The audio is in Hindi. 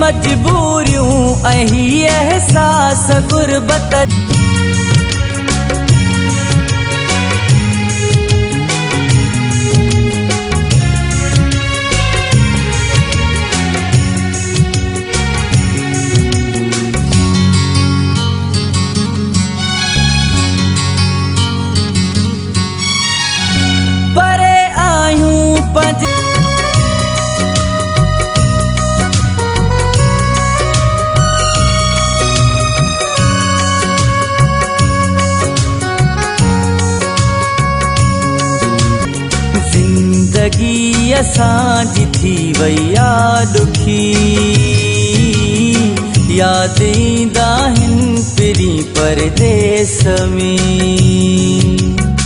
मजबूरियूं ऐं हीअ एहसास गुरबत। परे आयूं पंज जिंदगी असांजी थी वई आ ॾुखी, याद ईंदा आहिनि पिरी परदेस में।